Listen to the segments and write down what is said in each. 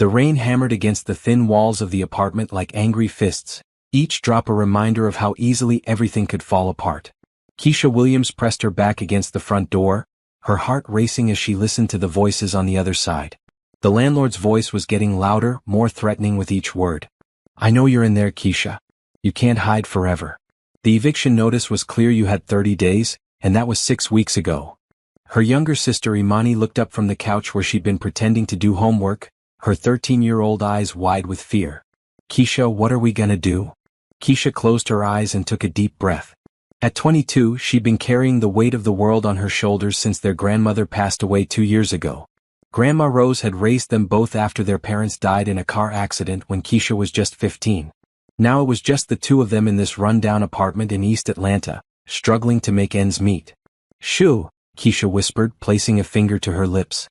The rain hammered against the thin walls of the apartment like angry fists, each drop a reminder of how easily everything could fall apart. Keisha Williams pressed her back against the front door, her heart racing as she listened to the voices on the other side. The landlord's voice was getting louder, more threatening with each word. "I know you're in there, Keisha. You can't hide forever. The eviction notice was clear you had 30 days, and that was 6 weeks ago." Her younger sister Imani looked up from the couch where she'd been pretending to do homework, her 13-year-old eyes wide with fear. "Keisha, what are we gonna do?" Keisha closed her eyes and took a deep breath. At 22, she'd been carrying the weight of the world on her shoulders since their grandmother passed away 2 years ago. Grandma Rose had raised them both after their parents died in a car accident when Keisha was just 15. Now it was just the two of them in this run-down apartment in East Atlanta, struggling to make ends meet. "Shoo," Keisha whispered, placing a finger to her lips.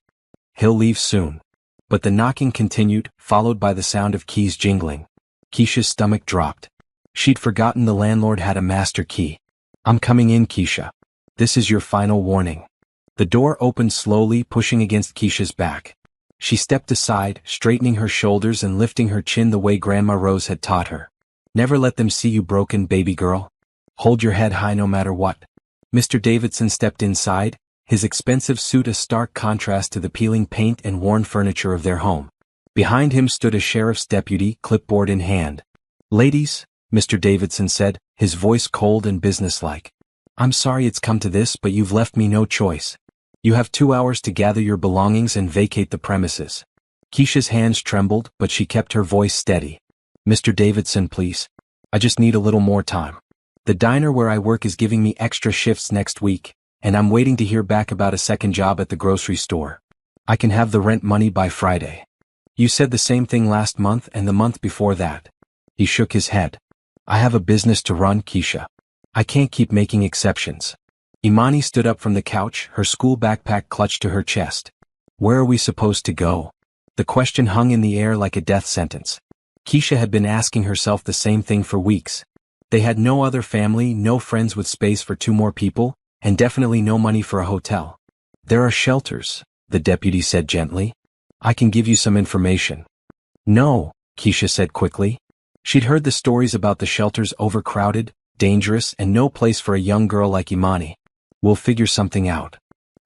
"He'll leave soon." But the knocking continued, followed by the sound of keys jingling. Keisha's stomach dropped. She'd forgotten the landlord had a master key. "I'm coming in, Keisha. This is your final warning." The door opened slowly, pushing against Keisha's back. She stepped aside, straightening her shoulders and lifting her chin the way Grandma Rose had taught her. "Never let them see you broken, baby girl. Hold your head high no matter what." Mr. Davidson stepped inside, his expensive suit a stark contrast to the peeling paint and worn furniture of their home. Behind him stood a sheriff's deputy, clipboard in hand. "Ladies," Mr. Davidson said, his voice cold and businesslike. "I'm sorry it's come to this, but you've left me no choice. You have 2 hours to gather your belongings and vacate the premises." Keisha's hands trembled, but she kept her voice steady. "Mr. Davidson, please. I just need a little more time. The diner where I work is giving me extra shifts next week, and I'm waiting to hear back about a second job at the grocery store. I can have the rent money by Friday." "You said the same thing last month and the month before that." He shook his head. "I have a business to run, Keisha. I can't keep making exceptions." Imani stood up from the couch, her school backpack clutched to her chest. "Where are we supposed to go?" The question hung in the air like a death sentence. Keisha had been asking herself the same thing for weeks. They had no other family, no friends with space for 2 more people, and definitely no money for a hotel. "There are shelters," the deputy said gently. "I can give you some information." "No," Keisha said quickly. She'd heard the stories about the shelters overcrowded, dangerous, and no place for a young girl like Imani. "We'll figure something out."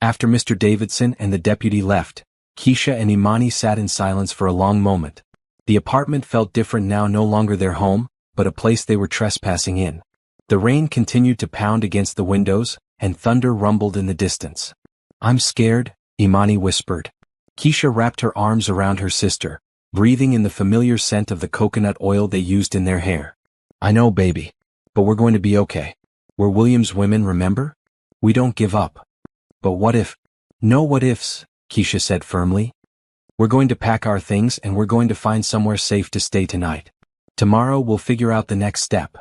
After Mr. Davidson and the deputy left, Keisha and Imani sat in silence for a long moment. The apartment felt different now, no longer their home, but a place they were trespassing in. The rain continued to pound against the windows, and thunder rumbled in the distance. "I'm scared," Imani whispered. Keisha wrapped her arms around her sister, breathing in the familiar scent of the coconut oil they used in their hair. "I know, baby. But we're going to be okay. We're Williams women, remember? We don't give up." "But what if—" "No what ifs," Keisha said firmly. "We're going to pack our things and we're going to find somewhere safe to stay tonight. Tomorrow we'll figure out the next step."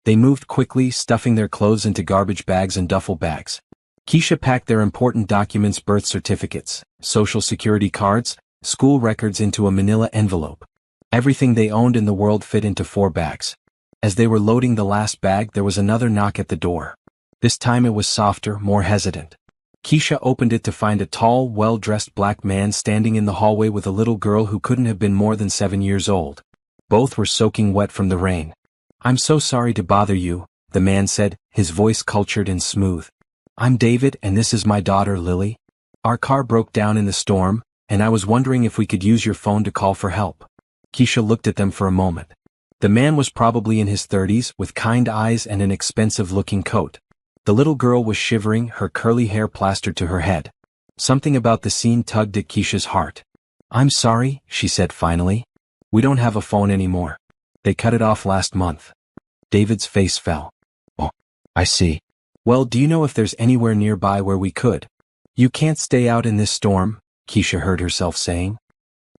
They moved quickly, stuffing their clothes into garbage bags and duffel bags. Keisha packed their important documents, birth certificates, social security cards, school records into a manila envelope. Everything they owned in the world fit into 4 bags. As they were loading the last bag, there was another knock at the door. This time it was softer, more hesitant. Keisha opened it to find a tall, well-dressed black man standing in the hallway with a little girl who couldn't have been more than 7 years old. Both were soaking wet from the rain. "I'm so sorry to bother you," the man said, his voice cultured and smooth. "I'm David and this is my daughter Lily. Our car broke down in the storm, and I was wondering if we could use your phone to call for help." Keisha looked at them for a moment. The man was probably in his 30s, with kind eyes and an expensive-looking coat. The little girl was shivering, her curly hair plastered to her head. Something about the scene tugged at Keisha's heart. "I'm sorry," she said finally. "We don't have a phone anymore. They cut it off last month." David's face fell. "Oh, I see. Well, do you know if there's anywhere nearby where we could?" "You can't stay out in this storm," Keisha heard herself saying.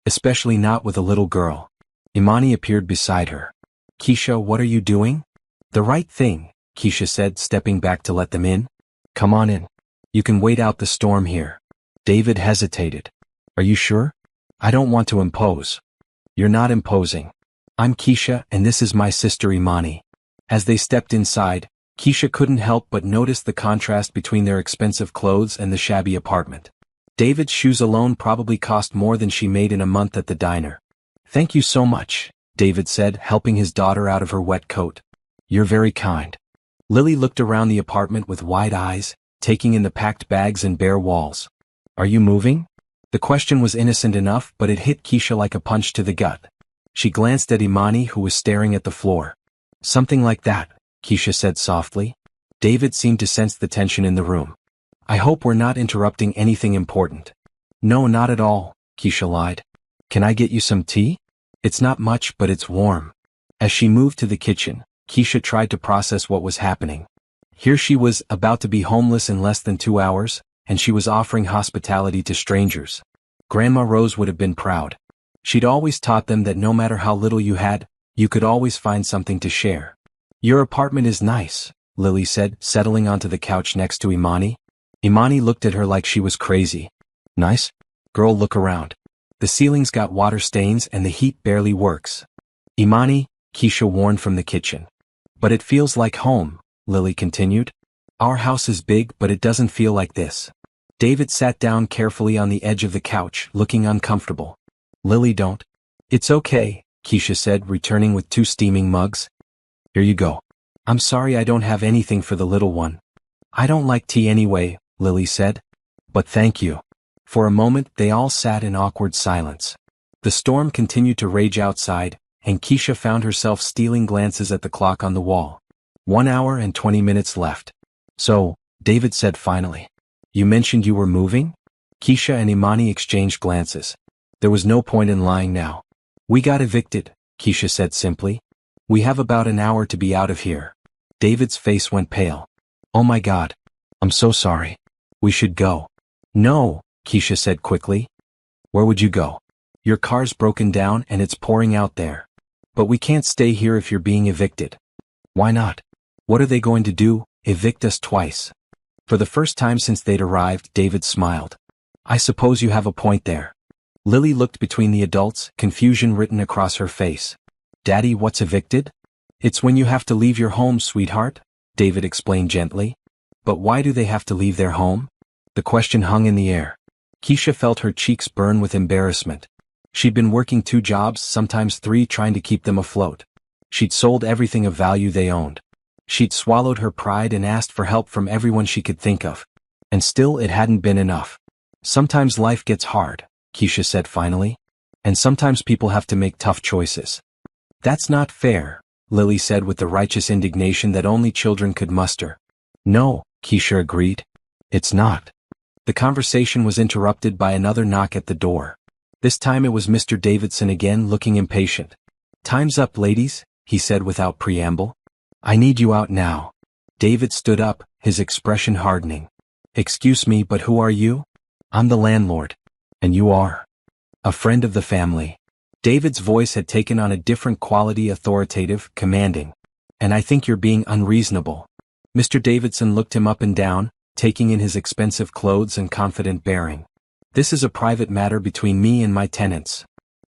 "Especially not with a little girl." Imani appeared beside her. "Keisha, what are you doing?" "The right thing," Keisha said, stepping back to let them in. "Come on in. You can wait out the storm here." David hesitated. "Are you sure? I don't want to impose." "You're not imposing. I'm Keisha and this is my sister Imani." As they stepped inside, Keisha couldn't help but notice the contrast between their expensive clothes and the shabby apartment. David's shoes alone probably cost more than she made in a month at the diner. Thank you so much, David said, helping his daughter out of her wet coat. You're very kind. Lily looked around the apartment with wide eyes, taking in the packed bags and bare walls. Are you moving? The question was innocent enough, but it hit Keisha like a punch to the gut. She glanced at Imani, who was staring at the floor. Something like that, Keisha said softly. David seemed to sense the tension in the room. I hope we're not interrupting anything important. No, not at all, Keisha lied. Can I get you some tea? It's not much, but it's warm. As she moved to the kitchen, Keisha tried to process what was happening. Here she was, about to be homeless in less than 2 hours, and she was offering hospitality to strangers. Grandma Rose would have been proud. She'd always taught them that no matter how little you had, you could always find something to share. Your apartment is nice, Lily said, settling onto the couch next to Imani. Imani looked at her like she was crazy. Nice? Girl, look around. The ceiling's got water stains and the heat barely works. Imani, Keisha warned from the kitchen. But it feels like home, Lily continued. Our house is big, but it doesn't feel like this. David sat down carefully on the edge of the couch, looking uncomfortable. Lily, don't. It's okay, Keisha said, returning with 2 steaming mugs. Here you go. I'm sorry I don't have anything for the little one. I don't like tea anyway, Lily said. But thank you. For a moment they all sat in awkward silence. The storm continued to rage outside, and Keisha found herself stealing glances at the clock on the wall. 1 hour and 20 minutes left. So, David said finally. You mentioned you were moving? Keisha and Imani exchanged glances. There was no point in lying now. We got evicted, Keisha said simply. We have about an hour to be out of here. David's face went pale. Oh my God. I'm so sorry. We should go. No, Keisha said quickly. Where would you go? Your car's broken down and it's pouring out there. But we can't stay here if you're being evicted. Why not? What are they going to do, evict us twice? For the first time since they'd arrived, David smiled. I suppose you have a point there. Lily looked between the adults, confusion written across her face. Daddy, what's evicted? It's when you have to leave your home, sweetheart, David explained gently. But why do they have to leave their home? The question hung in the air. Keisha felt her cheeks burn with embarrassment. She'd been working 2 jobs, sometimes 3, trying to keep them afloat. She'd sold everything of value they owned. She'd swallowed her pride and asked for help from everyone she could think of. And still it hadn't been enough. Sometimes life gets hard, Keisha said finally. And sometimes people have to make tough choices. That's not fair, Lily said with the righteous indignation that only children could muster. No, Keisha agreed. It's not. The conversation was interrupted by another knock at the door. This time it was Mr. Davidson again, looking impatient. Time's up, ladies, he said without preamble. I need you out now. David stood up, his expression hardening. Excuse me, but who are you? I'm the landlord. And you are? A friend of the family. David's voice had taken on a different quality, authoritative, commanding. And I think you're being unreasonable. Mr. Davidson looked him up and down, taking in his expensive clothes and confident bearing. This is a private matter between me and my tenants.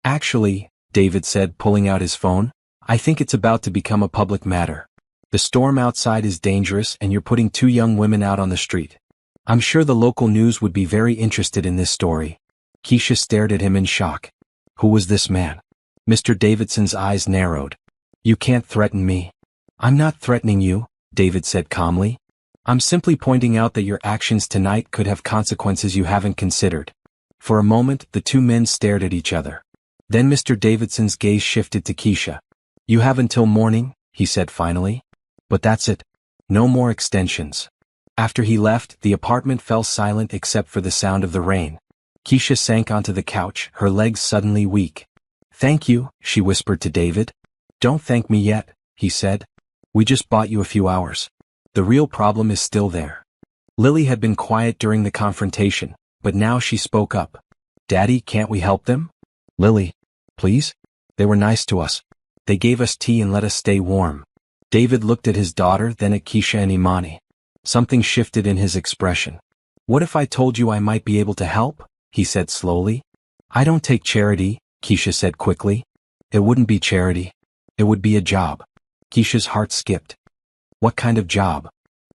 Actually, David said, pulling out his phone, I think it's about to become a public matter. The storm outside is dangerous and you're putting 2 young women out on the street. I'm sure the local news would be very interested in this story. Keisha stared at him in shock. Who was this man? Mr. Davidson's eyes narrowed. You can't threaten me. I'm not threatening you, David said calmly. I'm simply pointing out that your actions tonight could have consequences you haven't considered. For a moment, the 2 men stared at each other. Then Mr. Davidson's gaze shifted to Keisha. You have until morning, he said finally. But that's it. No more extensions. After he left, the apartment fell silent except for the sound of the rain. Keisha sank onto the couch, her legs suddenly weak. Thank you, she whispered to David. Don't thank me yet, he said. We just bought you a few hours. The real problem is still there. Lily had been quiet during the confrontation, but now she spoke up. Daddy, can't we help them? Lily, please? They were nice to us. They gave us tea and let us stay warm. David looked at his daughter, then at Keisha and Imani. Something shifted in his expression. What if I told you I might be able to help? He said slowly. I don't take charity, Keisha said quickly. It wouldn't be charity. It would be a job. Keisha's heart skipped. What kind of job?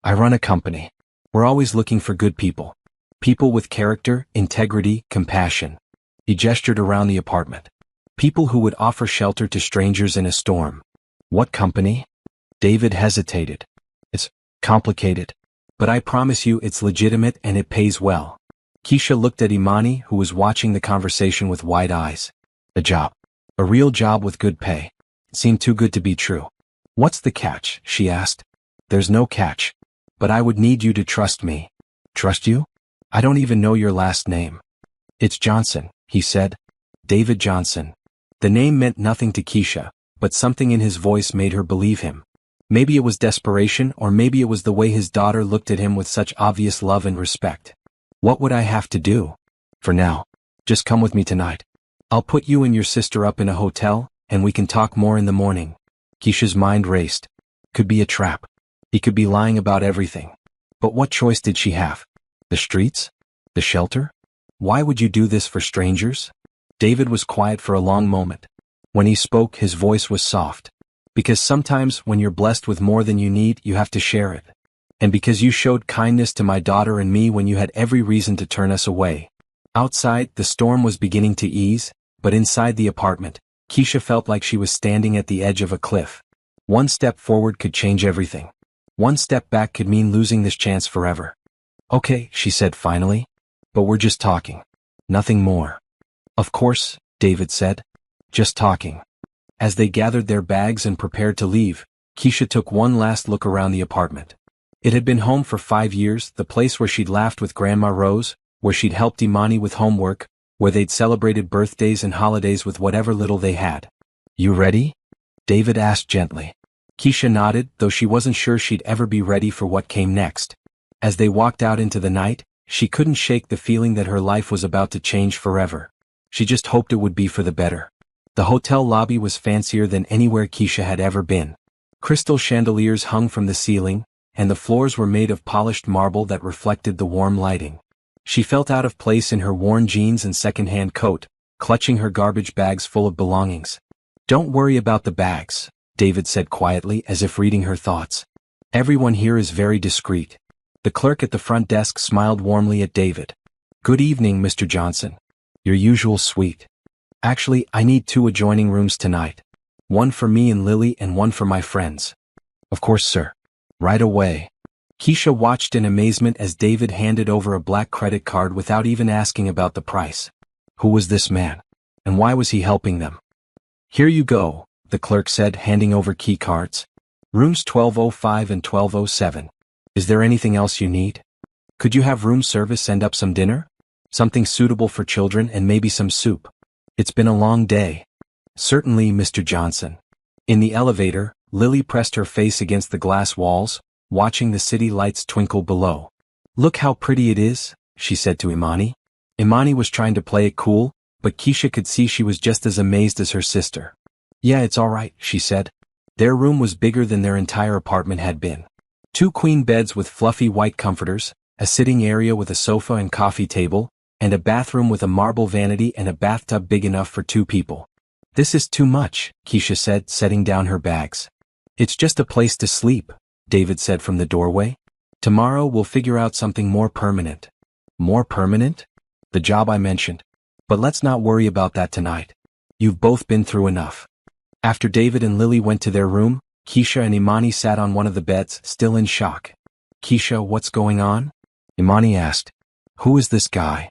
I run a company. We're always looking for good people. People with character, integrity, compassion. He gestured around the apartment. People who would offer shelter to strangers in a storm. What company? David hesitated. It's complicated. But I promise you it's legitimate and it pays well. Keisha looked at Imani, who was watching the conversation with wide eyes. A job. A real job with good pay. It seemed too good to be true. What's the catch? She asked. There's no catch. But I would need you to trust me. Trust you? I don't even know your last name. It's Johnson, he said. David Johnson. The name meant nothing to Keisha, but something in his voice made her believe him. Maybe it was desperation, or maybe it was the way his daughter looked at him with such obvious love and respect. What would I have to do? For now, just come with me tonight. I'll put you and your sister up in a hotel, and we can talk more in the morning. Keisha's mind raced. Could be a trap. He could be lying about everything. But what choice did she have? The streets? The shelter? Why would you do this for strangers? David was quiet for a long moment. When he spoke, his voice was soft. Because sometimes when you're blessed with more than you need, you have to share it. And because you showed kindness to my daughter and me when you had every reason to turn us away. Outside, the storm was beginning to ease, but inside the apartment, Keisha felt like she was standing at the edge of a cliff. One step forward could change everything. One step back could mean losing this chance forever. Okay, she said finally. But we're just talking. Nothing more. Of course, David said. Just talking. As they gathered their bags and prepared to leave, Keisha took one last look around the apartment. It had been home for 5 years, the place where she'd laughed with Grandma Rose, where she'd helped Imani with homework, where they'd celebrated birthdays and holidays with whatever little they had. You ready? David asked gently. Keisha nodded, though she wasn't sure she'd ever be ready for what came next. As they walked out into the night, she couldn't shake the feeling that her life was about to change forever. She just hoped it would be for the better. The hotel lobby was fancier than anywhere Keisha had ever been. Crystal chandeliers hung from the ceiling, and the floors were made of polished marble that reflected the warm lighting. She felt out of place in her worn jeans and second-hand coat, clutching her garbage bags full of belongings. Don't worry about the bags, David said quietly, as if reading her thoughts. Everyone here is very discreet. The clerk at the front desk smiled warmly at David. Good evening, Mr. Johnson. Your usual suite. Actually, I need 2 adjoining rooms tonight. One for me and Lily and one for my friends. Of course, sir. Right away. Keisha watched in amazement as David handed over a black credit card without even asking about the price. Who was this man? And why was he helping them? Here you go, the clerk said, handing over key cards. Rooms 1205 and 1207. Is there anything else you need? Could you have room service send up some dinner? Something suitable for children and maybe some soup. It's been a long day. Certainly, Mr. Johnson. In the elevator, Lily pressed her face against the glass walls, watching the city lights twinkle below. Look how pretty it is, she said to Imani. Imani was trying to play it cool, but Keisha could see she was just as amazed as her sister. Yeah, it's all right, she said. Their room was bigger than their entire apartment had been. 2 queen beds with fluffy white comforters, a sitting area with a sofa and coffee table, and a bathroom with a marble vanity and a bathtub big enough for 2 people. This is too much, Keisha said, setting down her bags. It's just a place to sleep, David said from the doorway. Tomorrow we'll figure out something more permanent. More permanent? The job I mentioned. But let's not worry about that tonight. You've both been through enough. After David and Lily went to their room, Keisha and Imani sat on one of the beds, still in shock. Keisha, what's going on? Imani asked. Who is this guy?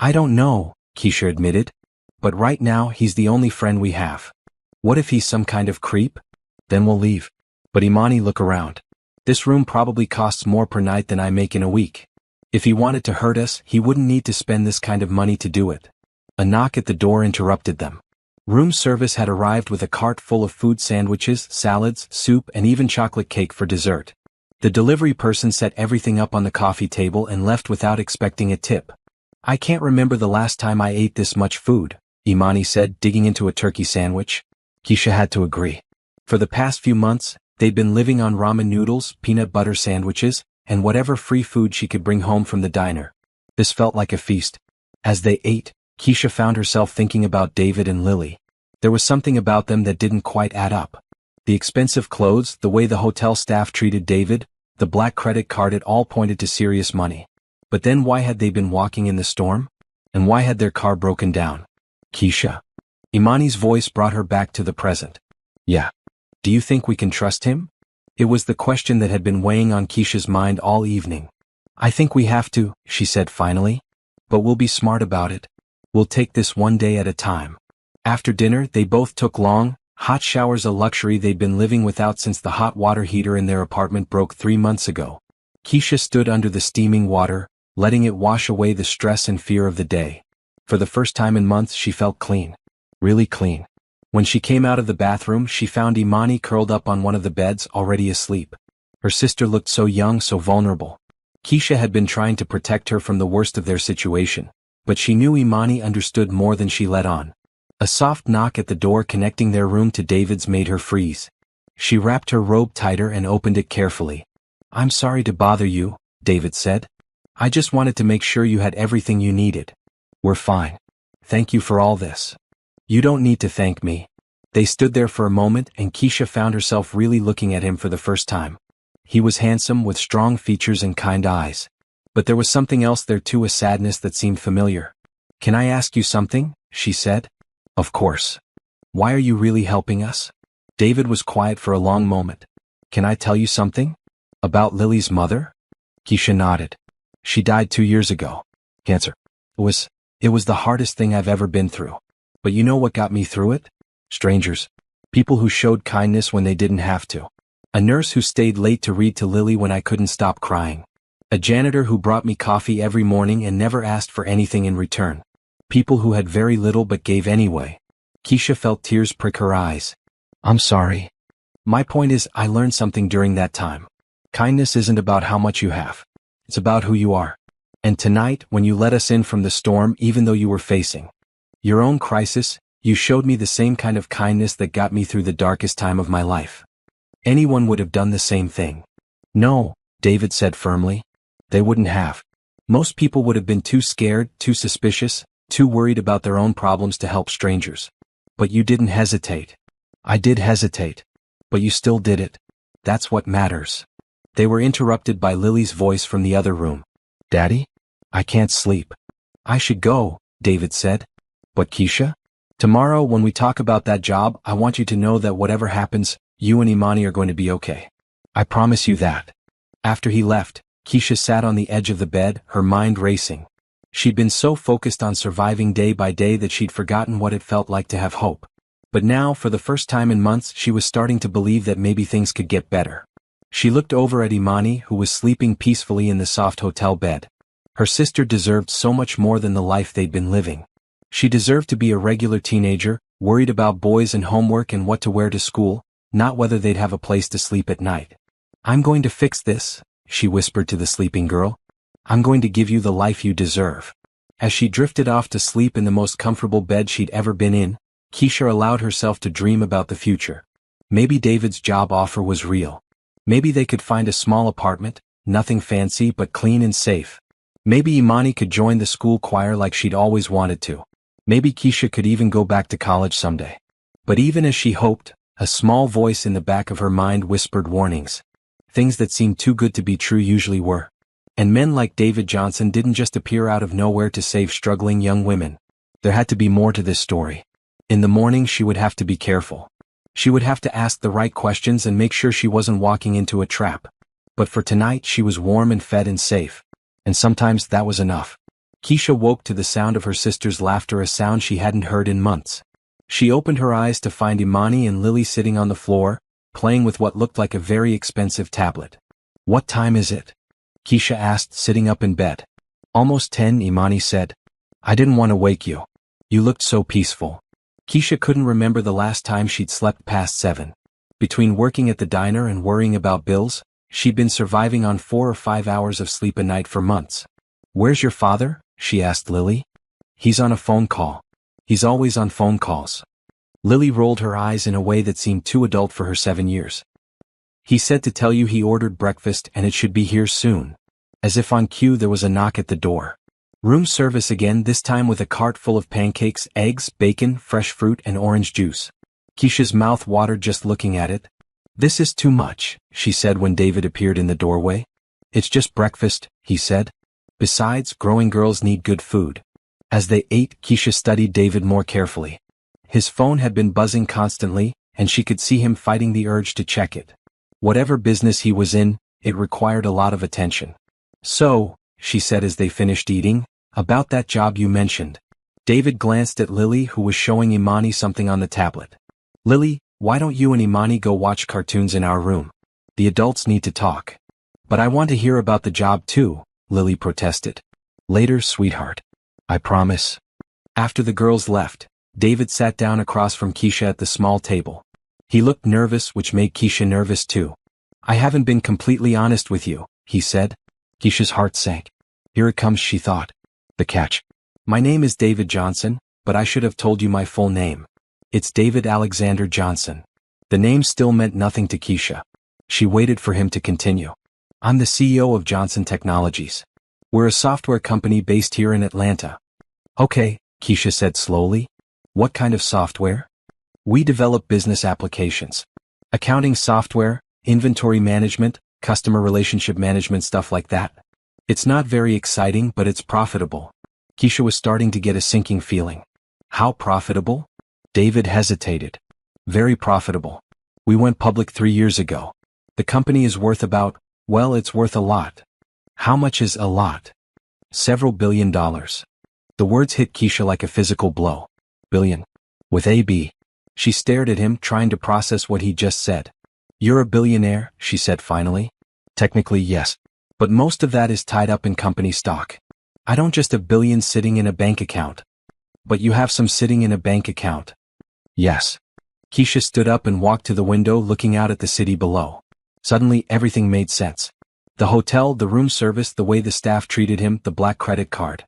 I don't know, Keisha admitted. But right now he's the only friend we have. What if he's some kind of creep? Then we'll leave. But Imani, look around. This room probably costs more per night than I make in a week. If he wanted to hurt us, he wouldn't need to spend this kind of money to do it. A knock at the door interrupted them. Room service had arrived with a cart full of food, sandwiches, salads, soup, and even chocolate cake for dessert. The delivery person set everything up on the coffee table and left without expecting a tip. I can't remember the last time I ate this much food, Imani said, digging into a turkey sandwich. Keisha had to agree. For the past few months, they'd been living on ramen noodles, peanut butter sandwiches, and whatever free food she could bring home from the diner. This felt like a feast. As they ate, Keisha found herself thinking about David and Lily. There was something about them that didn't quite add up. The expensive clothes, the way the hotel staff treated David, the black credit card, it all pointed to serious money. But then why had they been walking in the storm? And why had their car broken down? Keisha. Imani's voice brought her back to the present. Yeah. Do you think we can trust him? It was the question that had been weighing on Keisha's mind all evening. I think we have to, she said finally. But we'll be smart about it. We'll take this one day at a time. After dinner, they both took long, hot showers, a luxury they'd been living without since the hot water heater in their apartment broke 3 months ago. Keisha stood under the steaming water, letting it wash away the stress and fear of the day. For the first time in months she felt clean. Really clean. When she came out of the bathroom, she found Imani curled up on one of the beds, already asleep. Her sister looked so young, so vulnerable. Keisha had been trying to protect her from the worst of their situation, but she knew Imani understood more than she let on. A soft knock at the door connecting their room to David's made her freeze. She wrapped her robe tighter and opened it carefully. I'm sorry to bother you, David said. I just wanted to make sure you had everything you needed. We're fine. Thank you for all this. You don't need to thank me. They stood there for a moment and Keisha found herself really looking at him for the first time. He was handsome with strong features and kind eyes. But there was something else there too, a sadness that seemed familiar. Can I ask you something? She said. Of course. Why are you really helping us? David was quiet for a long moment. Can I tell you something? About Lily's mother? Keisha nodded. She died 2 years ago. Cancer. It was the hardest thing I've ever been through. But you know what got me through it? Strangers. People who showed kindness when they didn't have to. A nurse who stayed late to read to Lily when I couldn't stop crying. A janitor who brought me coffee every morning and never asked for anything in return. People who had very little but gave anyway. Keisha felt tears prick her eyes. I'm sorry. My point is, I learned something during that time. Kindness isn't about how much you have. It's about who you are. And tonight, when you let us in from the storm, even though you were facing your own crisis, you showed me the same kind of kindness that got me through the darkest time of my life. Anyone would have done the same thing. No, David said firmly. They wouldn't have. Most people would have been too scared, too suspicious, too worried about their own problems to help strangers. But you didn't hesitate. I did hesitate. But you still did it. That's what matters. They were interrupted by Lily's voice from the other room. Daddy? I can't sleep. I should go, David said. But Keisha? Tomorrow when we talk about that job, I want you to know that whatever happens, you and Imani are going to be okay. I promise you that. After he left, Keisha sat on the edge of the bed, her mind racing. She'd been so focused on surviving day by day that she'd forgotten what it felt like to have hope. But now, for the first time in months, she was starting to believe that maybe things could get better. She looked over at Imani, who was sleeping peacefully in the soft hotel bed. Her sister deserved so much more than the life they'd been living. She deserved to be a regular teenager, worried about boys and homework and what to wear to school, not whether they'd have a place to sleep at night. I'm going to fix this, she whispered to the sleeping girl. I'm going to give you the life you deserve. As she drifted off to sleep in the most comfortable bed she'd ever been in, Keisha allowed herself to dream about the future. Maybe David's job offer was real. Maybe they could find a small apartment, nothing fancy but clean and safe. Maybe Imani could join the school choir like she'd always wanted to. Maybe Keisha could even go back to college someday. But even as she hoped, a small voice in the back of her mind whispered warnings. Things that seemed too good to be true usually were. And men like David Johnson didn't just appear out of nowhere to save struggling young women. There had to be more to this story. In the morning she would have to be careful. She would have to ask the right questions and make sure she wasn't walking into a trap. But for tonight she was warm and fed and safe. And sometimes that was enough. Keisha woke to the sound of her sister's laughter, a sound she hadn't heard in months. She opened her eyes to find Imani and Lily sitting on the floor, playing with what looked like a very expensive tablet. What time is it? Keisha asked, sitting up in bed. Almost 10, Imani said. I didn't want to wake you. You looked so peaceful. Keisha couldn't remember the last time she'd slept past 7. Between working at the diner and worrying about bills, she'd been surviving on 4 or 5 hours of sleep a night for months. Where's your father? She asked Lily. He's on a phone call. He's always on phone calls. Lily rolled her eyes in a way that seemed too adult for her 7 years. He said to tell you he ordered breakfast and it should be here soon. As if on cue, there was a knock at the door. Room service again, this time with a cart full of pancakes, eggs, bacon, fresh fruit and orange juice. Keisha's mouth watered just looking at it. This is too much, she said when David appeared in the doorway. It's just breakfast, he said. Besides, growing girls need good food. As they ate, Keisha studied David more carefully. His phone had been buzzing constantly, and she could see him fighting the urge to check it. Whatever business he was in, it required a lot of attention. "So," she said as they finished eating, "about that job you mentioned." David glanced at Lily, who was showing Imani something on the tablet. "Lily, why don't you and Imani go watch cartoons in our room? The adults need to talk." "But I want to hear about the job too," Lily protested. "Later, sweetheart. I promise." After the girls left, David sat down across from Keisha at the small table. He looked nervous, which made Keisha nervous too. "I haven't been completely honest with you," he said. Keisha's heart sank. Here it comes, she thought. The catch. "My name is David Johnson, but I should have told you my full name. It's David Alexander Johnson." The name still meant nothing to Keisha. She waited for him to continue. "I'm the CEO of Johnson Technologies. We're a software company based here in Atlanta." "Okay," Keisha said slowly. "What kind of software?" "We develop business applications. Accounting software, inventory management, customer relationship management, stuff like that. It's not very exciting, but it's profitable." Keisha was starting to get a sinking feeling. "How profitable?" David hesitated. "Very profitable. We went public 3 years ago. The company is worth about, well, it's worth a lot." "How much is a lot?" "Several $billion." The words hit Keisha like a physical blow. Billion. With a B. She stared at him, trying to process what he just said. "You're a billionaire," she said finally. "Technically, yes. But most of that is tied up in company stock. I don't just have billions sitting in a bank account." "But you have some sitting in a bank account." "Yes." Keisha stood up and walked to the window, looking out at the city below. Suddenly, everything made sense. The hotel, the room service, the way the staff treated him, the black credit card.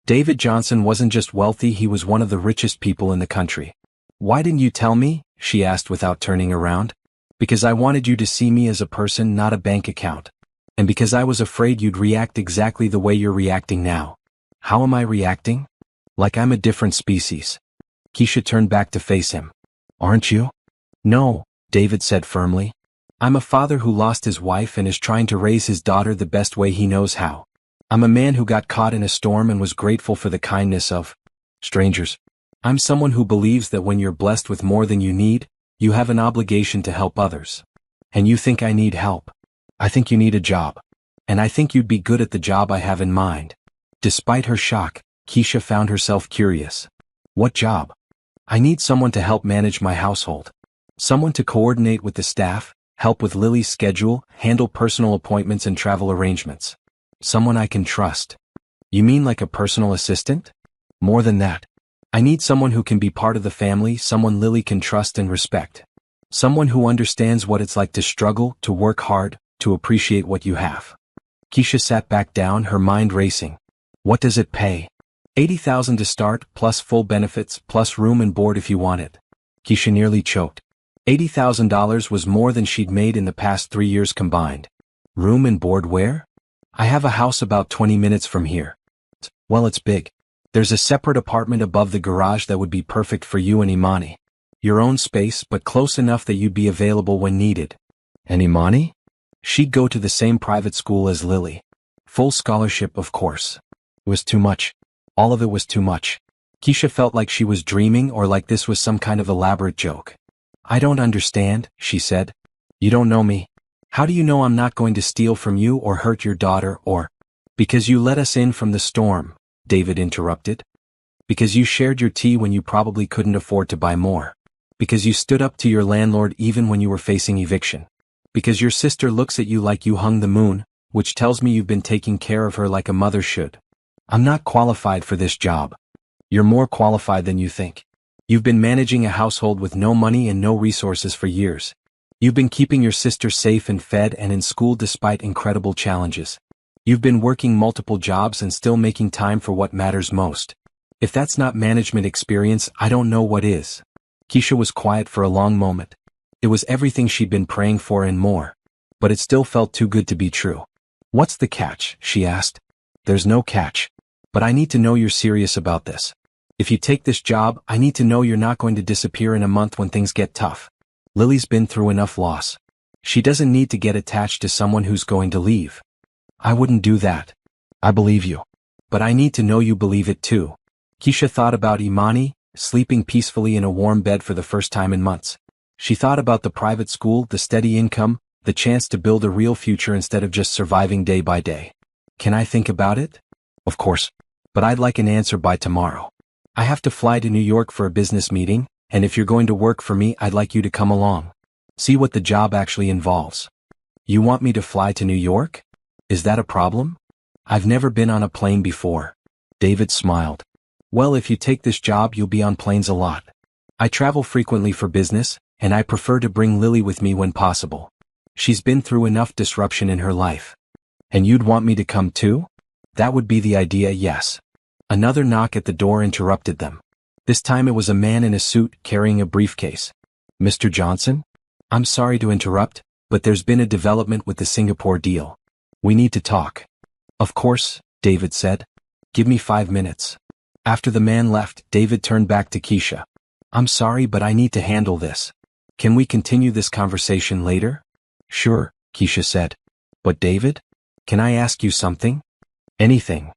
David Johnson wasn't just wealthy, he was one of the richest people in the country. "Why didn't you tell me?" she asked without turning around. "Because I wanted you to see me as a person, not a bank account. And because I was afraid you'd react exactly the way you're reacting now." "How am I reacting?" "Like I'm a different species." Keisha turned back to face him. "Aren't you?" "No," David said firmly. "I'm a father who lost his wife and is trying to raise his daughter the best way he knows how. I'm a man who got caught in a storm and was grateful for the kindness of strangers. I'm someone who believes that when you're blessed with more than you need, you have an obligation to help others. And you think I need help. I think you need a job. And I think you'd be good at the job I have in mind." Despite her shock, Keisha found herself curious. "What job?" "I need someone to help manage my household. Someone to coordinate with the staff, help with Lily's schedule, handle personal appointments and travel arrangements. Someone I can trust." "You mean like a personal assistant?" "More than that. I need someone who can be part of the family, someone Lily can trust and respect. Someone who understands what it's like to struggle, to work hard, to appreciate what you have." Keisha sat back down, her mind racing. "What does it pay?" $80,000 to start, plus full benefits, plus room and board if you want it." Keisha nearly choked. $80,000 was more than she'd made in the past 3 years combined. "Room and board where?" "I have a house about 20 minutes from here." "Well, it's big. There's a separate apartment above the garage that would be perfect for you and Imani. Your own space, but close enough that you'd be available when needed." "And Imani?" "She'd go to the same private school as Lily. Full scholarship, of course." It was too much. All of it was too much. Keisha felt like she was dreaming or like this was some kind of elaborate joke. "I don't understand," she said. "You don't know me. How do you know I'm not going to steal from you or hurt your daughter or—" "Because you let us in from the storm," David interrupted. "Because you shared your tea when you probably couldn't afford to buy more. Because you stood up to your landlord even when you were facing eviction. Because your sister looks at you like you hung the moon, which tells me you've been taking care of her like a mother should. I'm not qualified for this job. You're more qualified than you think. You've been managing a household with no money and no resources for years. You've been keeping your sister safe and fed and in school despite incredible challenges. You've been working multiple jobs and still making time for what matters most. If that's not management experience, I don't know what is." Keisha was quiet for a long moment. It was everything she'd been praying for and more. But it still felt too good to be true. "What's the catch?" she asked. "There's no catch. But I need to know you're serious about this. If you take this job, I need to know you're not going to disappear in a month when things get tough. Lily's been through enough loss. She doesn't need to get attached to someone who's going to leave." "I wouldn't do that." "I believe you. But I need to know you believe it too." Keisha thought about Imani, sleeping peacefully in a warm bed for the first time in months. She thought about the private school, the steady income, the chance to build a real future instead of just surviving day by day. Can I think about it? Of course. But I'd like an answer by tomorrow. I have to fly to New York for a business meeting, and if you're going to work for me, I'd like you to come along. See what the job actually involves. You want me to fly to New York? Is that a problem? I've never been on a plane before. David smiled. Well, if you take this job, you'll be on planes a lot. I travel frequently for business, and I prefer to bring Lily with me when possible. She's been through enough disruption in her life. And you'd want me to come too? That would be the idea, yes. Another knock at the door interrupted them. This time it was a man in a suit carrying a briefcase. Mr. Johnson? I'm sorry to interrupt, but there's been a development with the Singapore deal. We need to talk. Of course, David said. Give me 5 minutes. After the man left, David turned back to Keisha. I'm sorry, but I need to handle this. Can we continue this conversation later? Sure, Keisha said. But David? Can I ask you something? Anything.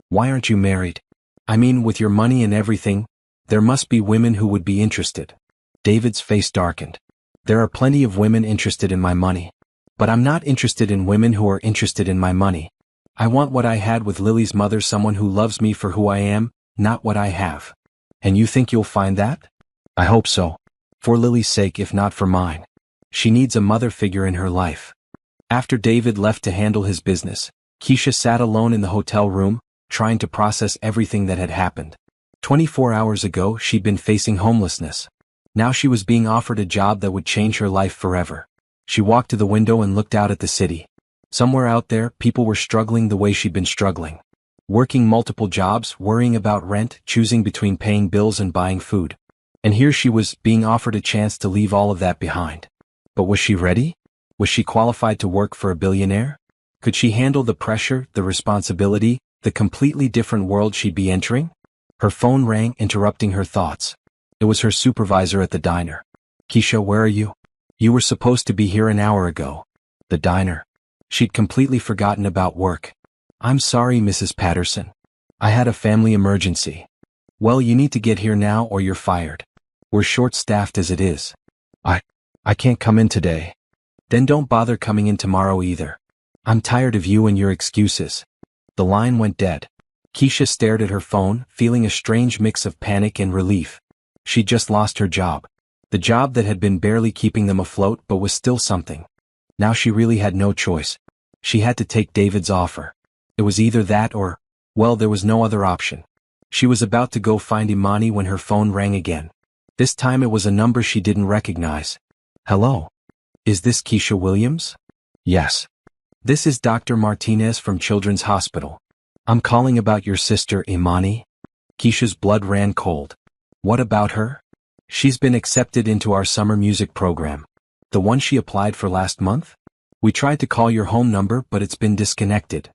Why aren't you married? I mean, with your money and everything, there must be women who would be interested. David's face darkened. There are plenty of women interested in my money. But I'm not interested in women who are interested in my money. I want what I had with Lily's mother, someone who loves me for who I am, not what I have. And you think you'll find that? I hope so. For Lily's sake, if not for mine. She needs a mother figure in her life. After David left to handle his business, Keisha sat alone in the hotel room, trying to process everything that had happened. 24 hours ago, she'd been facing homelessness. Now she was being offered a job that would change her life forever. She walked to the window and looked out at the city. Somewhere out there, people were struggling the way she'd been struggling. Working multiple jobs, worrying about rent, choosing between paying bills and buying food. And here she was, being offered a chance to leave all of that behind. But was she ready? Was she qualified to work for a billionaire? Could she handle the pressure, the responsibility, the completely different world she'd be entering? Her phone rang, interrupting her thoughts. It was her supervisor at the diner. Keisha, where are you? You were supposed to be here an hour ago. The diner. She'd completely forgotten about work. I'm sorry, Mrs. Patterson. I had a family emergency. Well, you need to get here now or you're fired. We're short-staffed as it is. I can't come in today. Then don't bother coming in tomorrow either. I'm tired of you and your excuses. The line went dead. Keisha stared at her phone, feeling a strange mix of panic and relief. She'd just lost her job. The job that had been barely keeping them afloat but was still something. Now she really had no choice. She had to take David's offer. It was either that or, well, there was no other option. She was about to go find Imani when her phone rang again. This time it was a number she didn't recognize. Hello? Is this Keisha Williams? Yes. This is Dr. Martinez from Children's Hospital. I'm calling about your sister, Imani. Keisha's blood ran cold. What about her? She's been accepted into our summer music program. The one she applied for last month? We tried to call your home number, but it's been disconnected.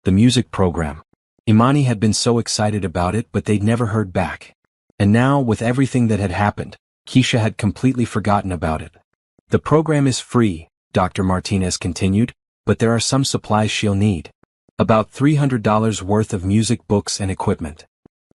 The music program. Imani had been so excited about it, but they'd never heard back. And now, with everything that had happened, Keisha had completely forgotten about it. The program is free, Dr. Martinez continued, but there are some supplies she'll need. About $300 worth of music books and equipment.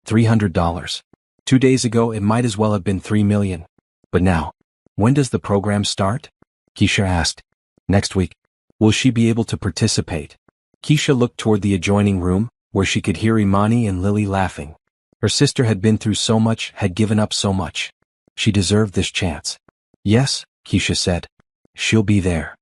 $300. 2 days ago it might as well have been $3 million. But now, when does the program start? Keisha asked. Next week. Will she be able to participate? Keisha looked toward the adjoining room, where she could hear Imani and Lily laughing. Her sister had been through so much, had given up so much. She deserved this chance. Yes, Keisha said. She'll be there.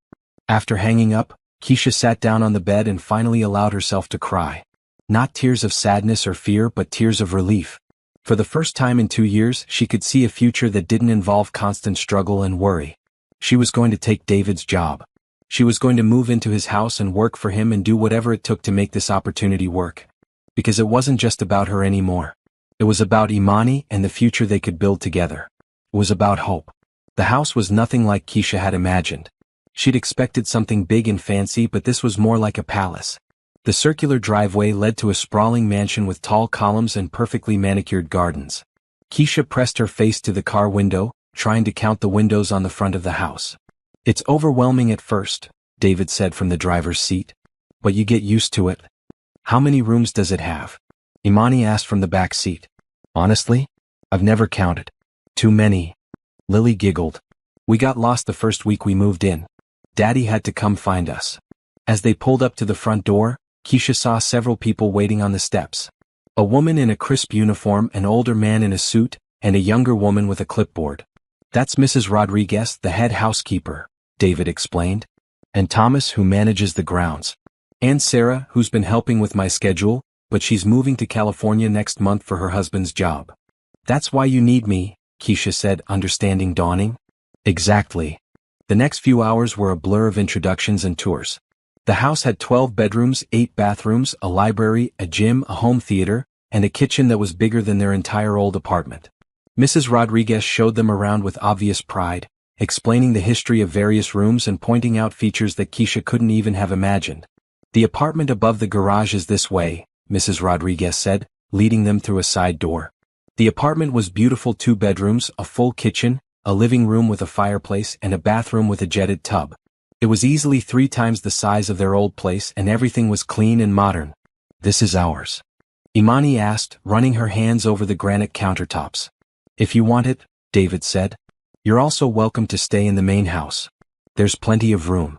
After hanging up, Keisha sat down on the bed and finally allowed herself to cry. Not tears of sadness or fear, but tears of relief. For the first time in 2 years, she could see a future that didn't involve constant struggle and worry. She was going to take David's job. She was going to move into his house and work for him and do whatever it took to make this opportunity work. Because it wasn't just about her anymore. It was about Imani and the future they could build together. It was about hope. The house was nothing like Keisha had imagined. She'd expected something big and fancy, but this was more like a palace. The circular driveway led to a sprawling mansion with tall columns and perfectly manicured gardens. Keisha pressed her face to the car window, trying to count the windows on the front of the house. It's overwhelming at first, David said from the driver's seat. But you get used to it. How many rooms does it have? Imani asked from the back seat. Honestly? I've never counted. Too many. Lily giggled. We got lost the first week we moved in. Daddy had to come find us. As they pulled up to the front door, Keisha saw several people waiting on the steps. A woman in a crisp uniform, an older man in a suit, and a younger woman with a clipboard. That's Mrs. Rodriguez, the head housekeeper, David explained. And Thomas, who manages the grounds. And Sarah, who's been helping with my schedule, but she's moving to California next month for her husband's job. That's why you need me, Keisha said, understanding dawning. Exactly. The next few hours were a blur of introductions and tours. The house had 12 bedrooms, 8 bathrooms, a library, a gym, a home theater, and a kitchen that was bigger than their entire old apartment. Mrs. Rodriguez showed them around with obvious pride, explaining the history of various rooms and pointing out features that Keisha couldn't even have imagined. The apartment above the garage is this way, Mrs. Rodriguez said, leading them through a side door. The apartment was beautiful: 2 bedrooms, a full kitchen, a living room with a fireplace, and a bathroom with a jetted tub. It was easily 3 times the size of their old place, and everything was clean and modern. This is ours, Imani asked, running her hands over the granite countertops. If you want it, David said. You're also welcome to stay in the main house. There's plenty of room.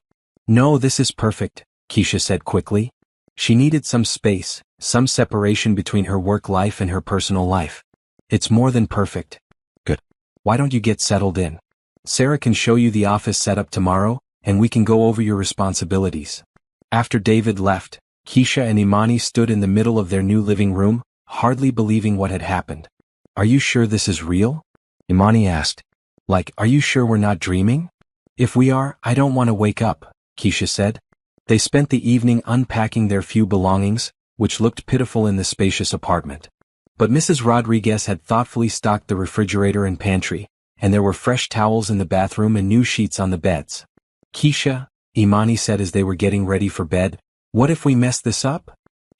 No, this is perfect, Keisha said quickly. She needed some space, some separation between her work life and her personal life. It's more than perfect. Good. Why don't you get settled in? Sarah can show you the office setup tomorrow, and we can go over your responsibilities. After David left, Keisha and Imani stood in the middle of their new living room, hardly believing what had happened. Are you sure this is real? Imani asked. Like, are you sure we're not dreaming? If we are, I don't want to wake up, Keisha said. They spent the evening unpacking their few belongings, which looked pitiful in the spacious apartment. But Mrs. Rodriguez had thoughtfully stocked the refrigerator and pantry, and there were fresh towels in the bathroom and new sheets on the beds. Keisha, Imani said as they were getting ready for bed, what if we mess this up?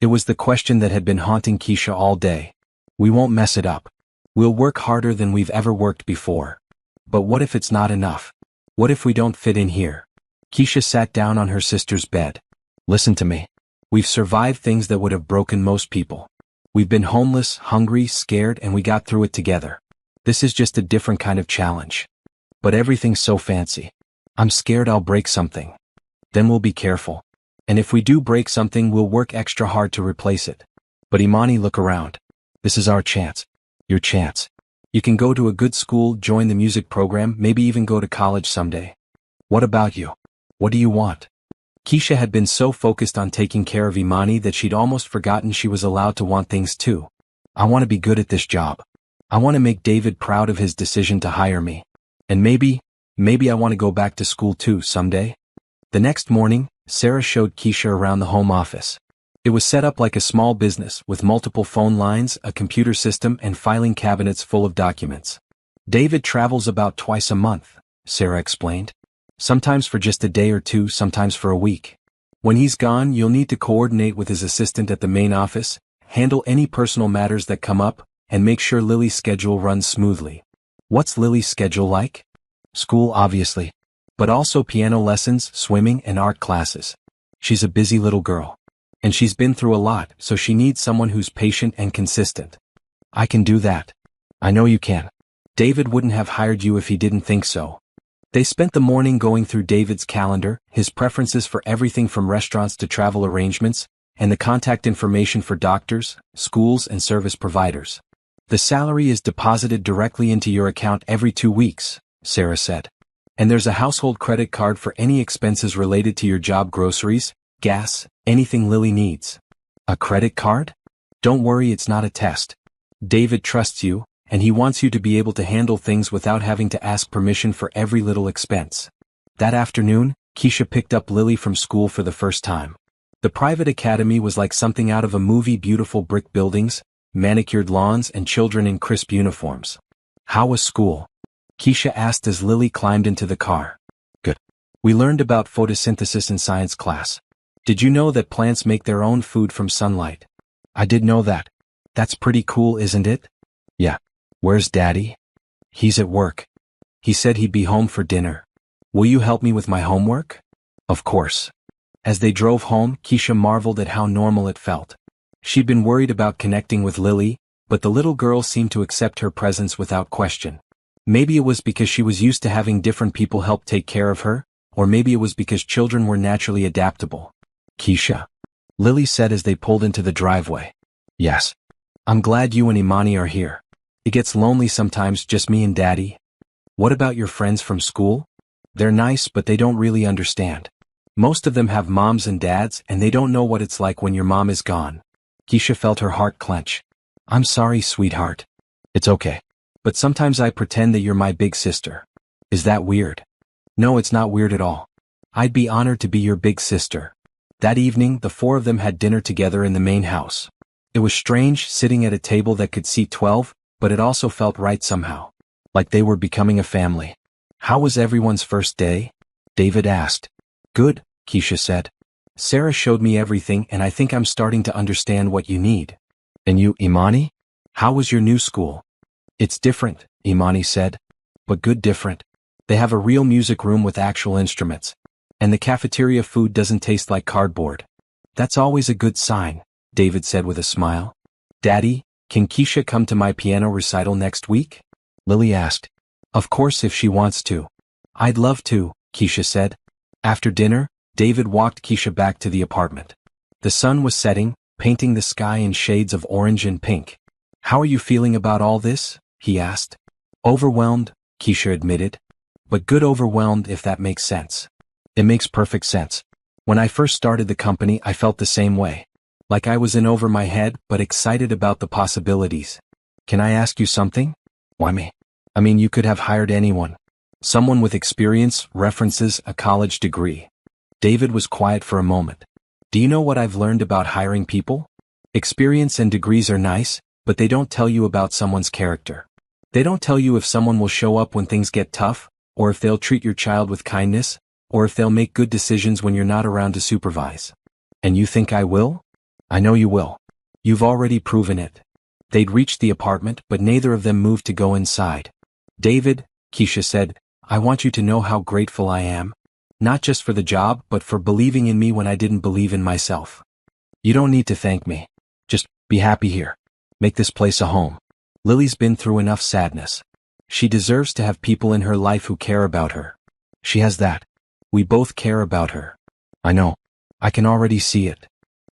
It was the question that had been haunting Keisha all day. We won't mess it up. We'll work harder than we've ever worked before. But what if it's not enough? What if we don't fit in here? Keisha sat down on her sister's bed. Listen to me. We've survived things that would have broken most people. We've been homeless, hungry, scared, and we got through it together. This is just a different kind of challenge. But everything's so fancy. I'm scared I'll break something. Then we'll be careful. And if we do break something, we'll work extra hard to replace it. But Imani, look around. This is our chance. Your chance. You can go to a good school, join the music program, maybe even go to college someday. What about you? What do you want? Keisha had been so focused on taking care of Imani that she'd almost forgotten she was allowed to want things too. I want to be good at this job. I want to make David proud of his decision to hire me. And maybe I want to go back to school too someday. The next morning, Sarah showed Keisha around the home office. It was set up like a small business with multiple phone lines, a computer system, and filing cabinets full of documents. David travels about twice a month, Sarah explained. Sometimes for just a day or two, sometimes for a week. When he's gone, you'll need to coordinate with his assistant at the main office, handle any personal matters that come up, and make sure Lily's schedule runs smoothly. What's Lily's schedule like? School, obviously. But also piano lessons, swimming, and art classes. She's a busy little girl. And she's been through a lot, so she needs someone who's patient and consistent. I can do that. I know you can. David wouldn't have hired you if he didn't think so. They spent the morning going through David's calendar, his preferences for everything from restaurants to travel arrangements, and the contact information for doctors, schools, and service providers. The salary is deposited directly into your account every 2 weeks, Sarah said. And there's a household credit card for any expenses related to your job: groceries, gas, anything Lily needs. A credit card? Don't worry, it's not a test. David trusts you, and he wants you to be able to handle things without having to ask permission for every little expense. That afternoon, Keisha picked up Lily from school for the first time. The private academy was like something out of a movie: beautiful brick buildings, manicured lawns, and children in crisp uniforms. How was school? Keisha asked as Lily climbed into the car. Good. We learned about photosynthesis in science class. Did you know that plants make their own food from sunlight? I did know that. That's pretty cool, isn't it? Yeah. Where's Daddy? He's at work. He said he'd be home for dinner. Will you help me with my homework? Of course. As they drove home, Keisha marveled at how normal it felt. She'd been worried about connecting with Lily, but the little girl seemed to accept her presence without question. Maybe it was because she was used to having different people help take care of her, or maybe it was because children were naturally adaptable. "Keisha," Lily said as they pulled into the driveway. "Yes. I'm glad you and Imani are here. It gets lonely sometimes, just me and Daddy." "What about your friends from school?" "They're nice, but they don't really understand. Most of them have moms and dads, and they don't know what it's like when your mom is gone." Keisha felt her heart clench. "I'm sorry, sweetheart." "It's okay. But sometimes I pretend that you're my big sister." "Is that weird?" "No, it's not weird at all. I'd be honored to be your big sister." That evening, the four of them had dinner together in the main house. It was strange sitting at a table that could seat 12, but it also felt right somehow. Like they were becoming a family. "How was everyone's first day?" David asked. "Good," Keisha said. "Sarah showed me everything and I think I'm starting to understand what you need." "And you, Imani? How was your new school?" "It's different," Imani said. "But good different. They have a real music room with actual instruments. And the cafeteria food doesn't taste like cardboard." "That's always a good sign," David said with a smile. "Daddy, can Keisha come to my piano recital next week?" Lily asked. "Of course if she wants to." "I'd love to," Keisha said. After dinner, David walked Keisha back to the apartment. The sun was setting, painting the sky in shades of orange and pink. "How are you feeling about all this?" he asked. "Overwhelmed," Keisha admitted. "But good overwhelmed, if that makes sense." "It makes perfect sense. When I first started the company I felt the same way. Like I was in over my head but excited about the possibilities." "Can I ask you something?" "Why me?" "I mean, you could have hired anyone. Someone with experience, references, a college degree." David was quiet for a moment. "Do you know what I've learned about hiring people? Experience and degrees are nice, but they don't tell you about someone's character. They don't tell you if someone will show up when things get tough, or if they'll treat your child with kindness, or if they'll make good decisions when you're not around to supervise." "And you think I will?" "I know you will. You've already proven it." They'd reached the apartment, but neither of them moved to go inside. "David," Keisha said, "I want you to know how grateful I am. Not just for the job, but for believing in me when I didn't believe in myself." "You don't need to thank me. Just be happy here. Make this place a home." Lily's been through enough sadness. She deserves to have people in her life who care about her. She has that. We both care about her. "I know. I can already see it."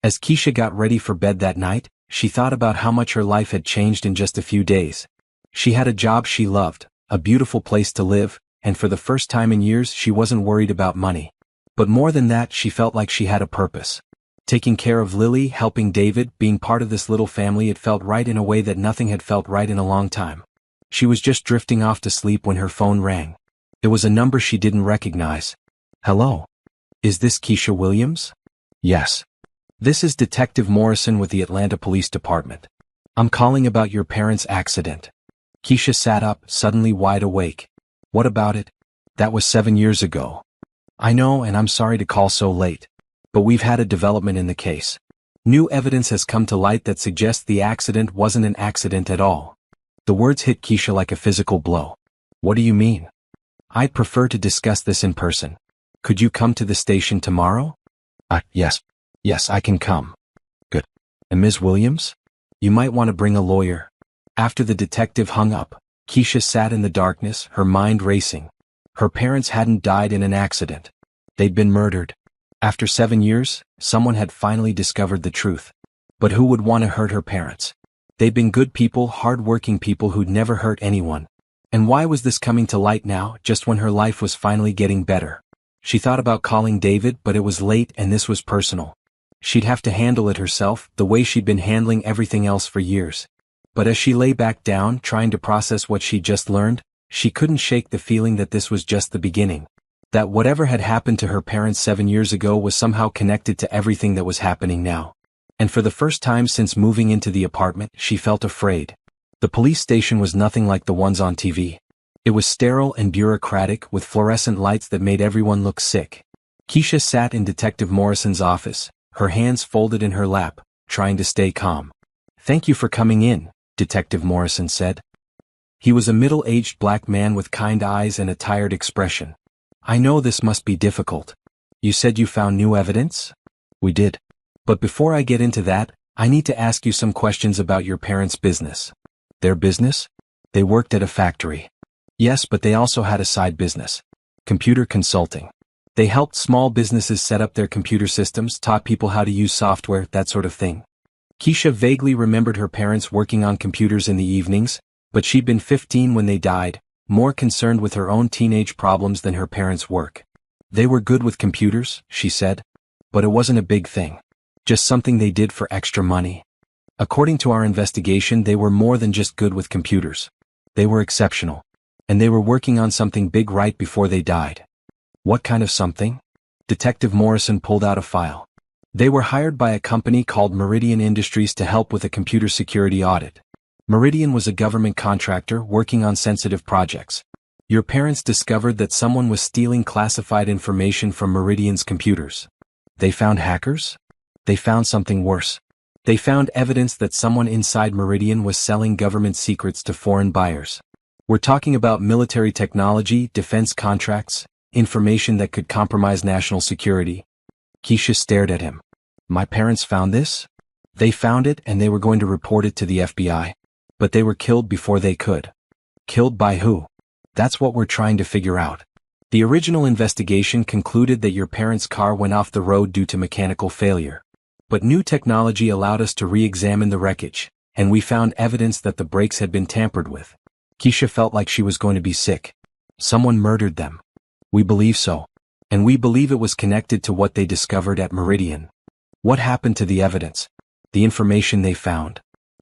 As Keisha got ready for bed that night, she thought about how much her life had changed in just a few days. She had a job she loved, a beautiful place to live, and for the first time in years she wasn't worried about money. But more than that, she felt like she had a purpose. Taking care of Lily, helping David, being part of this little family, it felt right in a way that nothing had felt right in a long time. She was just drifting off to sleep when her phone rang. It was a number she didn't recognize. "Hello? Is this Keisha Williams?" "Yes. This is Detective Morrison with the Atlanta Police Department. I'm calling about your parents' accident." Keisha sat up, suddenly wide awake. "What about it?" "That was 7 years ago." "I know, and I'm sorry to call so late. But we've had a development in the case. New evidence has come to light that suggests the accident wasn't an accident at all." The words hit Keisha like a physical blow. "What do you mean?" "I'd prefer to discuss this in person. Could you come to the station tomorrow?" Yes. Yes, I can come." "Good. And Ms. Williams? You might want to bring a lawyer." After the detective hung up, Keisha sat in the darkness, her mind racing. Her parents hadn't died in an accident. They'd been murdered. After 7 years, someone had finally discovered the truth. But who would want to hurt her parents? They'd been good people, hard-working people who'd never hurt anyone. And why was this coming to light now, just when her life was finally getting better? She thought about calling David, but it was late and this was personal. She'd have to handle it herself, the way she'd been handling everything else for years. But as she lay back down, trying to process what she'd just learned, she couldn't shake the feeling that this was just the beginning. That whatever had happened to her parents 7 years ago was somehow connected to everything that was happening now. And for the first time since moving into the apartment, she felt afraid. The police station was nothing like the ones on TV. It was sterile and bureaucratic, with fluorescent lights that made everyone look sick. Keisha sat in Detective Morrison's office, her hands folded in her lap, trying to stay calm. "Thank you for coming in," Detective Morrison said. He was a middle-aged black man with kind eyes and a tired expression. "I know this must be difficult. You said you found new evidence?" "We did. But before I get into that, I need to ask you some questions about your parents' business. Their business? They worked at a factory. Yes, but they also had a side business. Computer consulting. They helped small businesses set up their computer systems, taught people how to use software, that sort of thing. Keisha vaguely remembered her parents working on computers in the evenings, but she'd been 15 when they died, more concerned with her own teenage problems than her parents' work. They were good with computers, she said, but it wasn't a big thing. Just something they did for extra money. According to our investigation, they were more than just good with computers. They were exceptional. And they were working on something big right before they died. What kind of something? Detective Morrison pulled out a file. They were hired by a company called Meridian Industries to help with a computer security audit. Meridian was a government contractor working on sensitive projects. Your parents discovered that someone was stealing classified information from Meridian's computers. They found hackers? They found something worse. They found evidence that someone inside Meridian was selling government secrets to foreign buyers. We're talking about military technology, defense contracts, information that could compromise national security. Keisha stared at him. My parents found this? They found it and they were going to report it to the FBI. But they were killed before they could. Killed by who? That's what we're trying to figure out. The original investigation concluded that your parents' car went off the road due to mechanical failure. But new technology allowed us to re-examine the wreckage, and we found evidence that the brakes had been tampered with. Keisha felt like she was going to be sick. Someone murdered them. We believe so. And we believe it was connected to what they discovered at Meridian. What happened to the evidence? The information they found?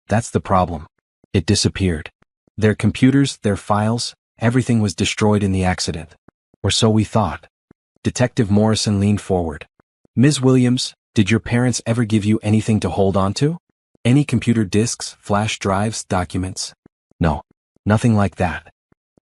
That's the problem. It disappeared. Their computers, their files, everything was destroyed in the accident. Or so we thought. Detective Morrison leaned forward. Ms. Williams, did your parents ever give you anything to hold on to? Any computer disks, flash drives, documents? No. Nothing like that.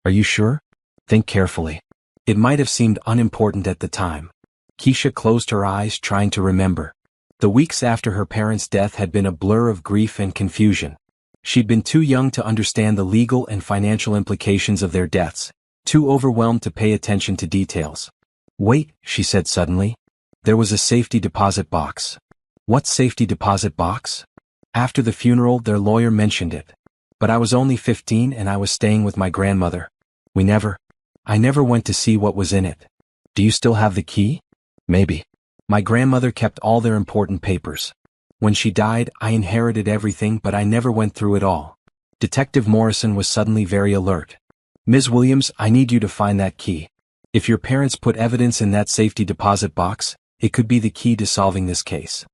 Are you sure? Think carefully. It might have seemed unimportant at the time. Keisha closed her eyes, trying to remember. The weeks after her parents' death had been a blur of grief and confusion. She'd been too young to understand the legal and financial implications of their deaths, too overwhelmed to pay attention to details. Wait, she said suddenly. There was a safety deposit box. What safety deposit box? After the funeral, their lawyer mentioned it. But I was only 15 and I was staying with my grandmother. I never went to see what was in it. Do you still have the key? Maybe. My grandmother kept all their important papers. When she died, I inherited everything, but I never went through it all. Detective Morrison was suddenly very alert. Ms. Williams, I need you to find that key. If your parents put evidence in that safety deposit box, it could be the key to solving this case.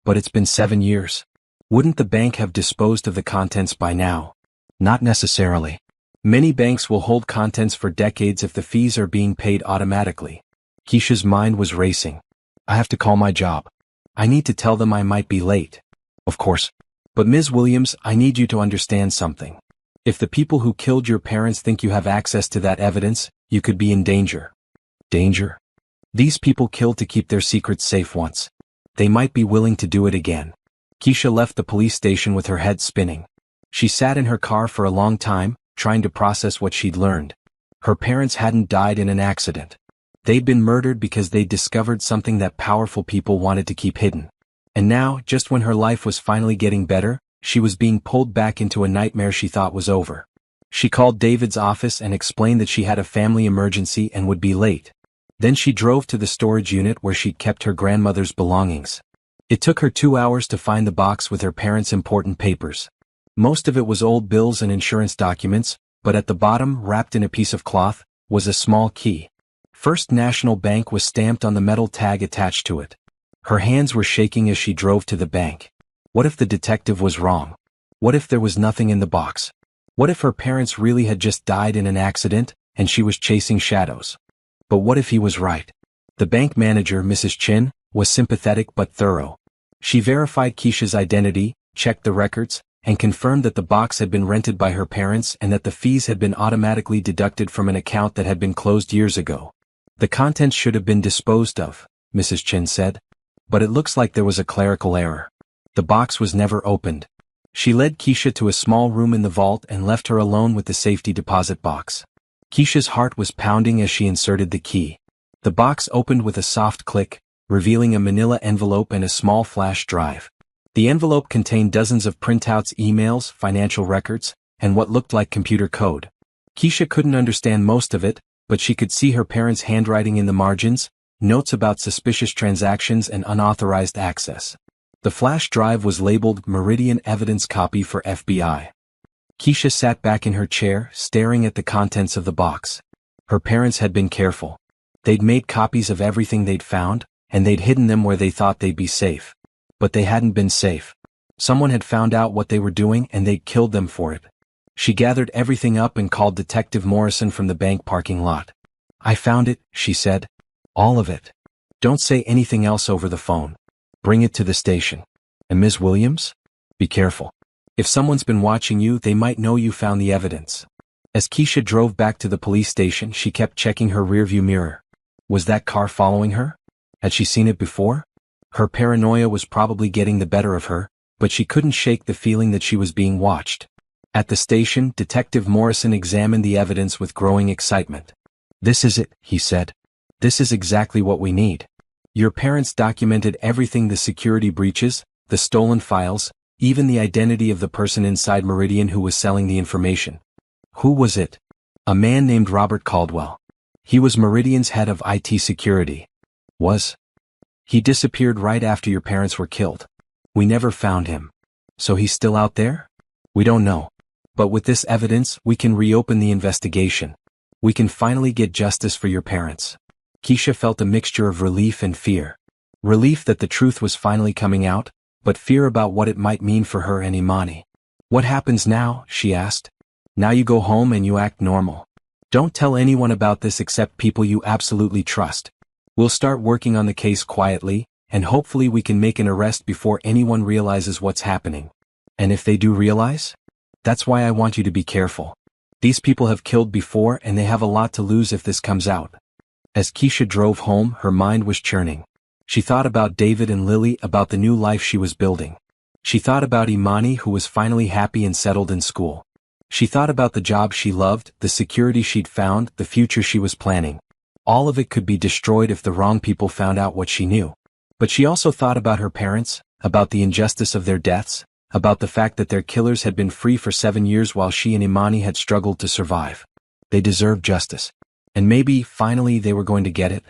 But it's been 7 years. Wouldn't the bank have disposed of the contents by now? Not necessarily. Many banks will hold contents for decades if the fees are being paid automatically. Keisha's mind was racing. I have to call my job. I need to tell them I might be late. Of course. But Ms. Williams, I need you to understand something. If the people who killed your parents think you have access to that evidence, you could be in danger. Danger? These people killed to keep their secrets safe once. They might be willing to do it again. Keisha left the police station with her head spinning. She sat in her car for a long time, trying to process what she'd learned. Her parents hadn't died in an accident. They'd been murdered because they'd discovered something that powerful people wanted to keep hidden. And now, just when her life was finally getting better, she was being pulled back into a nightmare she thought was over. She called David's office and explained that she had a family emergency and would be late. Then she drove to the storage unit where she'd kept her grandmother's belongings. It took her 2 hours to find the box with her parents' important papers. Most of it was old bills and insurance documents, but at the bottom, wrapped in a piece of cloth, was a small key. First National Bank was stamped on the metal tag attached to it. Her hands were shaking as she drove to the bank. What if the detective was wrong? What if there was nothing in the box? What if her parents really had just died in an accident, and she was chasing shadows? But what if he was right? The bank manager, Mrs. Chin, was sympathetic but thorough. She verified Keisha's identity, checked the records, and confirmed that the box had been rented by her parents and that the fees had been automatically deducted from an account that had been closed years ago. The contents should have been disposed of, Mrs. Chin said. But it looks like there was a clerical error. The box was never opened. She led Keisha to a small room in the vault and left her alone with the safety deposit box. Keisha's heart was pounding as she inserted the key. The box opened with a soft click, revealing a manila envelope and a small flash drive. The envelope contained dozens of printouts, emails, financial records, and what looked like computer code. Keisha couldn't understand most of it, but she could see her parents' handwriting in the margins, notes about suspicious transactions and unauthorized access. The flash drive was labeled Meridian Evidence Copy for FBI. Keisha sat back in her chair, staring at the contents of the box. Her parents had been careful. They'd made copies of everything they'd found, and they'd hidden them where they thought they'd be safe. But they hadn't been safe. Someone had found out what they were doing and they'd killed them for it. She gathered everything up and called Detective Morrison from the bank parking lot. "I found it," she said. "All of it. Don't say anything else over the phone. Bring it to the station. And Ms. Williams? Be careful. If someone's been watching you, they might know you found the evidence." As Keisha drove back to the police station, she kept checking her rearview mirror. Was that car following her? Had she seen it before? Her paranoia was probably getting the better of her, but she couldn't shake the feeling that she was being watched. At the station, Detective Morrison examined the evidence with growing excitement. "This is it," he said. "This is exactly what we need. Your parents documented everything: the security breaches, the stolen files, even the identity of the person inside Meridian who was selling the information." Who was it? A man named Robert Caldwell. He was Meridian's head of IT security. He disappeared right after your parents were killed. We never found him. So he's still out there? We don't know. But with this evidence, we can reopen the investigation. We can finally get justice for your parents. Keisha felt a mixture of relief and fear. Relief that the truth was finally coming out, but fear about what it might mean for her and Imani. "What happens now?" she asked. "Now you go home and you act normal. Don't tell anyone about this except people you absolutely trust. We'll start working on the case quietly, and hopefully we can make an arrest before anyone realizes what's happening. And if they do realize? That's why I want you to be careful. These people have killed before and they have a lot to lose if this comes out." As Keisha drove home, her mind was churning. She thought about David and Lily, about the new life she was building. She thought about Imani, who was finally happy and settled in school. She thought about the job she loved, the security she'd found, the future she was planning. All of it could be destroyed if the wrong people found out what she knew. But she also thought about her parents, about the injustice of their deaths, about the fact that their killers had been free for 7 years while she and Imani had struggled to survive. They deserved justice. And maybe, finally, they were going to get it.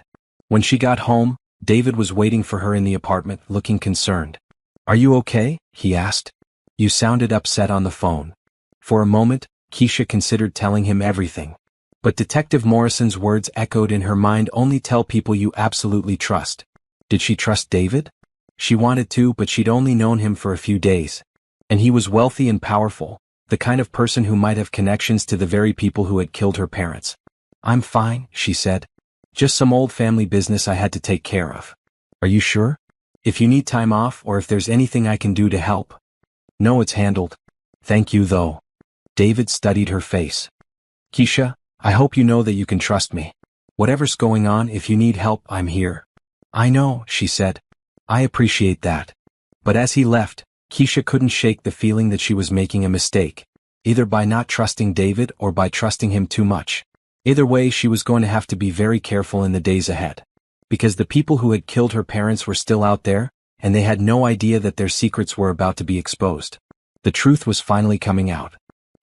When she got home, David was waiting for her in the apartment, looking concerned. "Are you okay?" he asked. "You sounded upset on the phone." For a moment, Keisha considered telling him everything. But Detective Morrison's words echoed in her mind: "Only tell people you absolutely trust." Did she trust David? She wanted to, but she'd only known him for a few days. And he was wealthy and powerful, the kind of person who might have connections to the very people who had killed her parents. "I'm fine," she said. "Just some old family business I had to take care of." "Are you sure? If you need time off or if there's anything I can do to help." "No, it's handled. Thank you though." David studied her face. "Keisha, I hope you know that you can trust me. Whatever's going on, if you need help, I'm here." "I know," she said. "I appreciate that." But as he left, Keisha couldn't shake the feeling that she was making a mistake, either by not trusting David or by trusting him too much. Either way, she was going to have to be very careful in the days ahead. Because the people who had killed her parents were still out there, and they had no idea that their secrets were about to be exposed. The truth was finally coming out.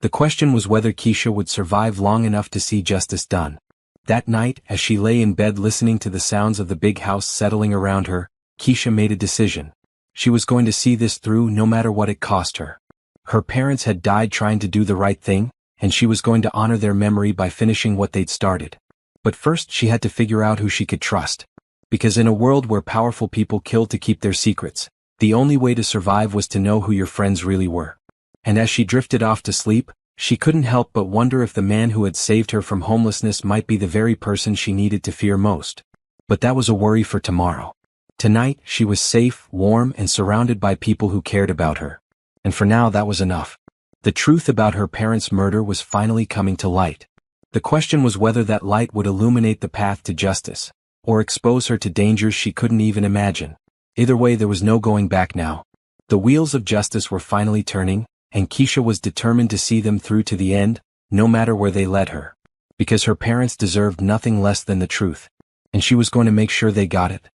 The question was whether Keisha would survive long enough to see justice done. That night, as she lay in bed listening to the sounds of the big house settling around her, Keisha made a decision. She was going to see this through no matter what it cost her. Her parents had died trying to do the right thing, and she was going to honor their memory by finishing what they'd started. But first she had to figure out who she could trust. Because in a world where powerful people killed to keep their secrets, the only way to survive was to know who your friends really were. And as she drifted off to sleep, she couldn't help but wonder if the man who had saved her from homelessness might be the very person she needed to fear most. But that was a worry for tomorrow. Tonight, she was safe, warm, and surrounded by people who cared about her. And for now, that was enough. The truth about her parents' murder was finally coming to light. The question was whether that light would illuminate the path to justice, or expose her to dangers she couldn't even imagine. Either way, there was no going back now. The wheels of justice were finally turning, and Keisha was determined to see them through to the end, no matter where they led her. Because her parents deserved nothing less than the truth. And she was going to make sure they got it.